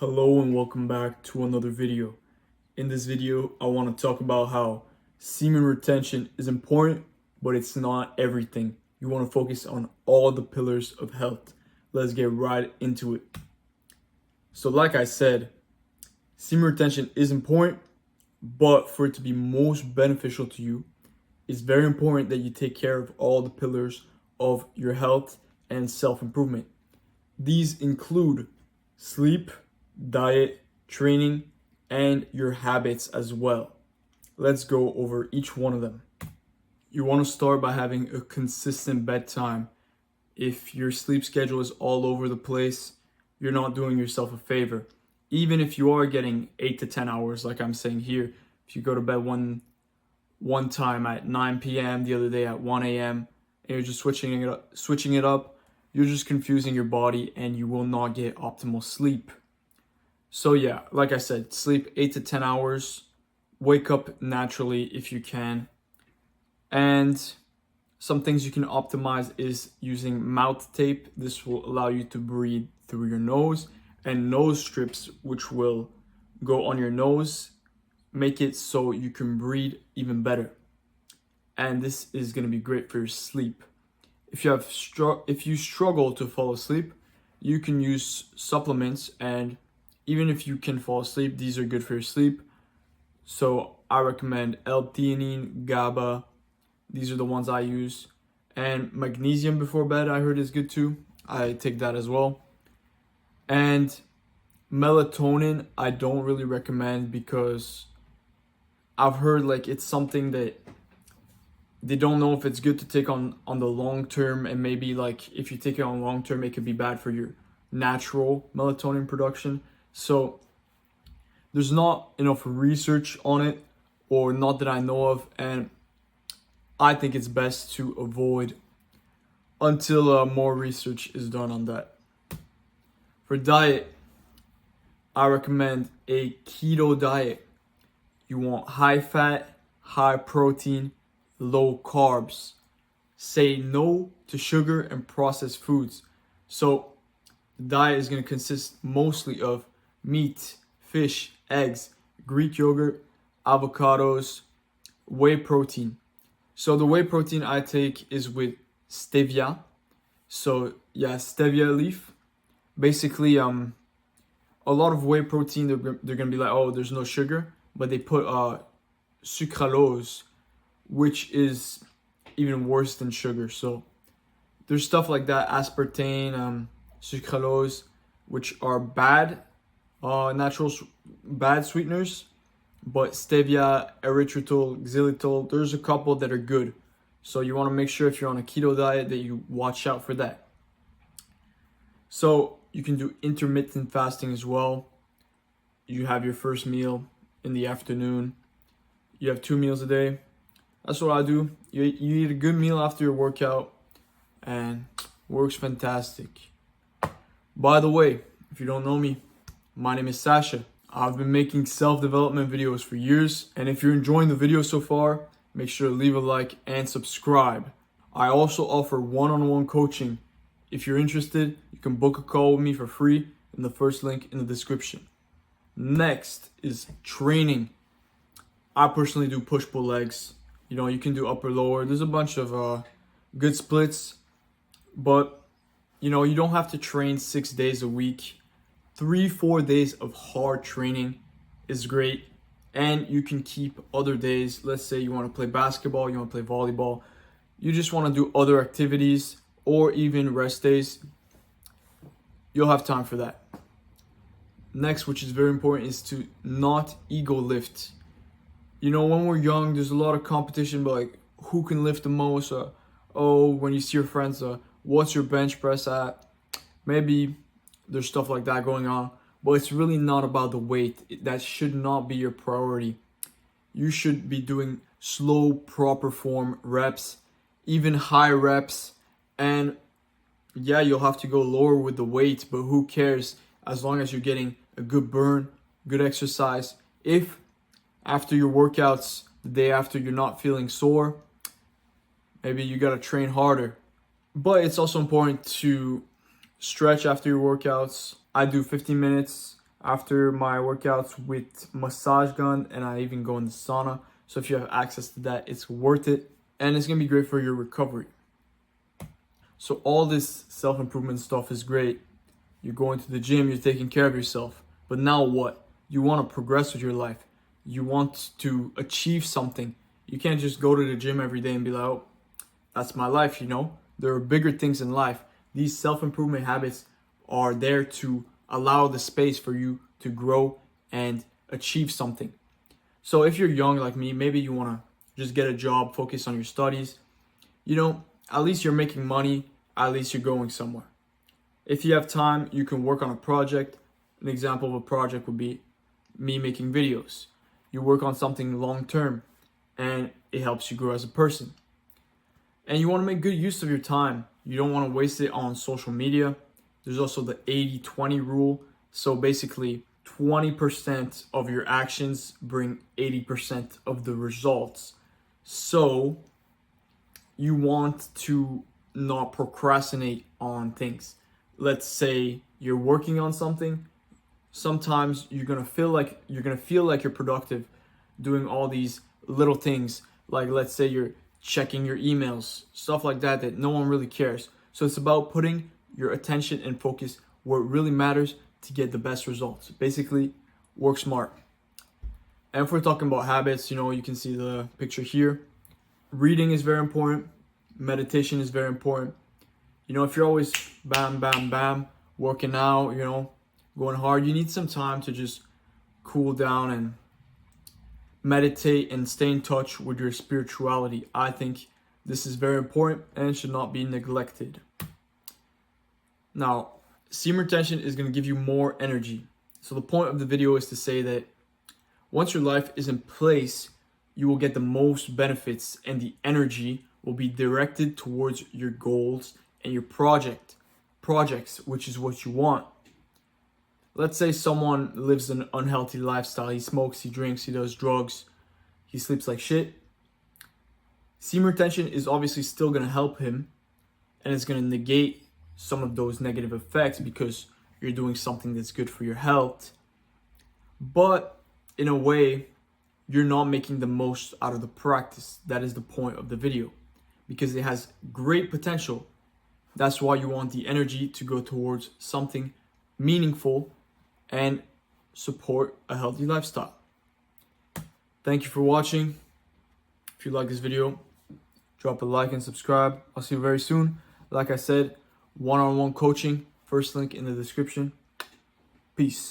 Hello and welcome back to another video. In this video, I want to talk about how semen retention is important, but it's not everything. You want to focus on all the pillars of health. Let's get right into it. So like I said, semen retention is important, but for it to be most beneficial to you, it's very important that you take care of all the pillars of your health and self-improvement. These include sleep, diet, training, and your habits as well. Let's go over each one of them. You want to start by having a consistent bedtime. If your sleep schedule is all over the place, you're not doing yourself a favor. Even if you are getting 8 to 10 hours, like I'm saying here, if you go to bed one time at 9 p.m., the other day at 1 a.m., and you're just switching it up, you're just confusing your body and you will not get optimal sleep. So yeah, like I said, sleep 8 to 10 hours, wake up naturally if you can. And some things you can optimize is using mouth tape. This will allow you to breathe through your nose, and nose strips, which will go on your nose, make it so you can breathe even better. And this is going to be great for your sleep. If you struggle to fall asleep, you can use supplements, and even if you can fall asleep, these are good for your sleep. So I recommend L-theanine, GABA. These are the ones I use. And magnesium before bed, I heard is good too. I take that as well. And melatonin, I don't really recommend because I've heard like it's something that they don't know if it's good to take on the long term, and maybe like if you take it on long term, it could be bad for your natural melatonin production. So there's not enough research on it, or not that I know of, and I think it's best to avoid until more research is done on that. For diet, I recommend a keto diet. You want high fat, high protein, low carbs. Say no to sugar and processed foods. So the diet is going to consist mostly of meat, fish, eggs, Greek yogurt, avocados, whey protein. So the whey protein I take is with stevia. So yeah, stevia leaf. Basically, a lot of whey protein, they're gonna be like, oh, there's no sugar, but they put sucralose, which is even worse than sugar. So there's stuff like that, aspartame, sucralose, which are bad, bad sweeteners. But stevia, erythritol, xylitol, there's a couple that are good. So you want to make sure if you're on a keto diet that you watch out for that. So you can do intermittent fasting as well. You have your first meal in the afternoon. You have 2 meals a day. That's what I do. You eat a good meal after your workout, and works fantastic. By the way, if you don't know me, my name is Sacha. I've been making self-development videos for years, and if you're enjoying the video so far, make sure to leave a like and subscribe. I also offer one-on-one coaching. If you're interested, you can book a call with me for free in the first link in the description. Next is training. I personally do push-pull legs. You know, you can do upper-lower. There's a bunch of good splits, but you know, you don't have to train 6 days a week. 3-4 days of hard training is great, and you can keep other days. Let's say you want to play basketball, you want to play volleyball, you just want to do other activities, or even rest days. You'll have time for that. Next, which is very important, is to not ego lift. You know, when we're young, there's a lot of competition, but like who can lift the most? When you see your friends, what's your bench press at? Maybe there's stuff like that going on, but it's really not about the weight. That should not be your priority. You should be doing slow, proper form reps, even high reps, and yeah, you'll have to go lower with the weight, but who cares as long as you're getting a good burn, good exercise. If after your workouts, the day after, you're not feeling sore, maybe you gotta train harder. But it's also important to stretch after your workouts. I do 15 minutes after my workouts with massage gun, and I even go in the sauna. So if you have access to that, it's worth it, and it's gonna be great for your recovery. So all this self-improvement stuff is great. You're going to the gym, you're taking care of yourself. But now what? You want to progress with your life. You want to achieve something. You can't just go to the gym every day and be like, oh, that's my life, you know? There are bigger things in life. These self-improvement habits are there to allow the space for you to grow and achieve something. So if you're young like me, maybe you want to just get a job, focus on your studies. You know, at least you're making money, at least you're going somewhere. If you have time, you can work on a project. An example of a project would be me making videos. You work on something long term and it helps you grow as a person. And you want to make good use of your time. You don't want to waste it on social media. There's also the 80-20 rule. So basically, 20% of your actions bring 80% of the results. So you want to not procrastinate on things. Let's say you're working on something. Sometimes you're gonna feel like you're productive doing all these little things. Like let's say you're checking your emails, stuff like that no one really cares. So it's about putting your attention and focus where it really matters to get the best results. Basically, work smart. And if we're talking about habits, you know, you can see the picture here. Reading is very important. Meditation is very important. You know, if you're always bam, bam, bam, working out, you know, going hard, you need some time to just cool down and meditate and stay in touch with your spirituality. I think this is very important and should not be neglected. Now, semen retention is going to give you more energy. So the point of the video is to say that once your life is in place, you will get the most benefits and the energy will be directed towards your goals and your projects, which is what you want. Let's say someone lives an unhealthy lifestyle. He smokes, he drinks, he does drugs, he sleeps like shit. Semen retention is obviously still going to help him, and it's going to negate some of those negative effects because you're doing something that's good for your health. But in a way, you're not making the most out of the practice. That is the point of the video, because it has great potential. That's why you want the energy to go towards something meaningful and support a healthy lifestyle. Thank you for watching. If you like this video, drop a like and subscribe. I'll see you very soon. Like I said, one-on-one coaching, first link in the description. Peace.